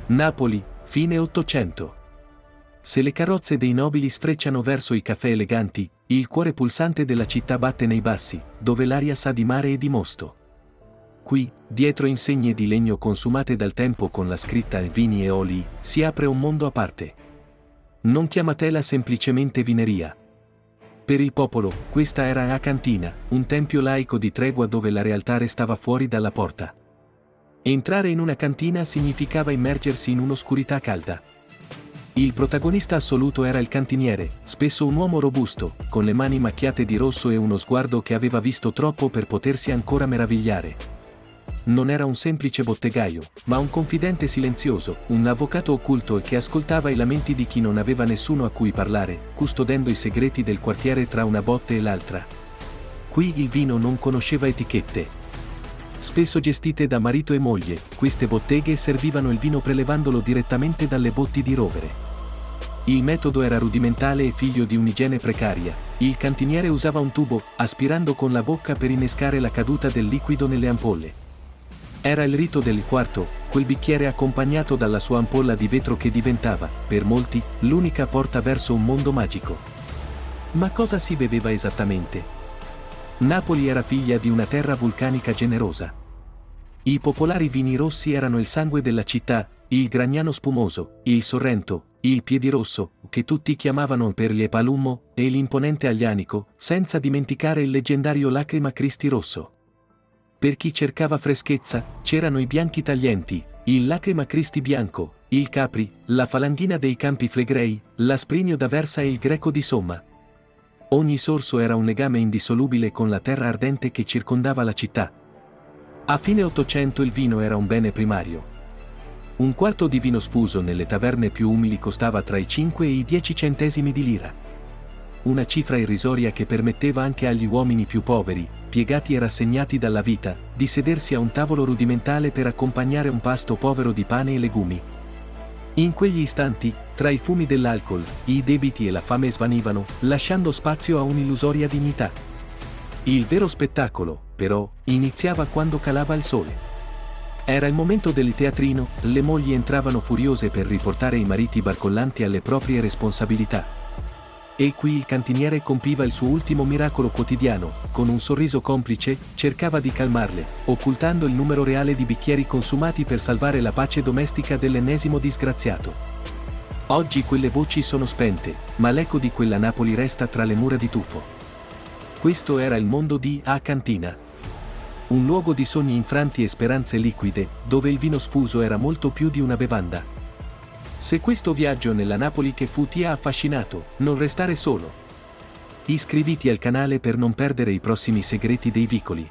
Napoli, fine Ottocento. Se le carrozze dei nobili sfrecciano verso i caffè eleganti, il cuore pulsante della città batte nei bassi, dove l'aria sa di mare e di mosto. Qui, dietro insegne di legno consumate dal tempo con la scritta vini e oli, si apre un mondo a parte. Non chiamatela semplicemente vineria. Per il popolo, questa era una cantina, un tempio laico di tregua dove la realtà restava fuori dalla porta. Entrare in una cantina significava immergersi in un'oscurità calda. Il protagonista assoluto era il cantiniere, spesso un uomo robusto, con le mani macchiate di rosso e uno sguardo che aveva visto troppo per potersi ancora meravigliare. Non era un semplice bottegaio, ma un confidente silenzioso, un avvocato occulto che ascoltava i lamenti di chi non aveva nessuno a cui parlare, custodendo i segreti del quartiere tra una botte e l'altra. Qui il vino non conosceva etichette. Spesso gestite da marito e moglie, queste botteghe servivano il vino prelevandolo direttamente dalle botti di rovere. Il metodo era rudimentale e figlio di un'igiene precaria. Il cantiniere usava un tubo, aspirando con la bocca per innescare la caduta del liquido nelle ampolle. Era il rito del quarto, quel bicchiere accompagnato dalla sua ampolla di vetro che diventava, per molti, l'unica porta verso un mondo magico. Ma cosa si beveva esattamente? Napoli era figlia di una terra vulcanica generosa. I popolari vini rossi erano il sangue della città, il Gragnano spumoso, il Sorrento, il Piedirosso, che tutti chiamavano per gli Palummo, e l'imponente Aglianico, senza dimenticare il leggendario Lacrima Cristi rosso. Per chi cercava freschezza, c'erano i bianchi taglienti, il Lacrima Cristi bianco, il Capri, la Falanghina dei Campi Flegrei, l'Asprigno d'Aversa e il Greco di Somma. Ogni sorso era un legame indissolubile con la terra ardente che circondava la città. A fine Ottocento il vino era un bene primario. Un quarto di vino sfuso nelle taverne più umili costava tra i 5 e i 10 centesimi di lira. Una cifra irrisoria che permetteva anche agli uomini più poveri, piegati e rassegnati dalla vita, di sedersi a un tavolo rudimentale per accompagnare un pasto povero di pane e legumi. In quegli istanti, tra i fumi dell'alcol, i debiti e la fame svanivano, lasciando spazio a un'illusoria dignità. Il vero spettacolo, però, iniziava quando calava il sole. Era il momento del teatrino, le mogli entravano furiose per riportare i mariti barcollanti alle proprie responsabilità. E qui il cantiniere compiva il suo ultimo miracolo quotidiano, con un sorriso complice, cercava di calmarle, occultando il numero reale di bicchieri consumati per salvare la pace domestica dell'ennesimo disgraziato. Oggi quelle voci sono spente, ma l'eco di quella Napoli resta tra le mura di tufo. Questo era il mondo di A Cantina. Un luogo di sogni infranti e speranze liquide, dove il vino sfuso era molto più di una bevanda. Se questo viaggio nella Napoli che fu ti ha affascinato, non restare solo. Iscriviti al canale per non perdere i prossimi segreti dei vicoli.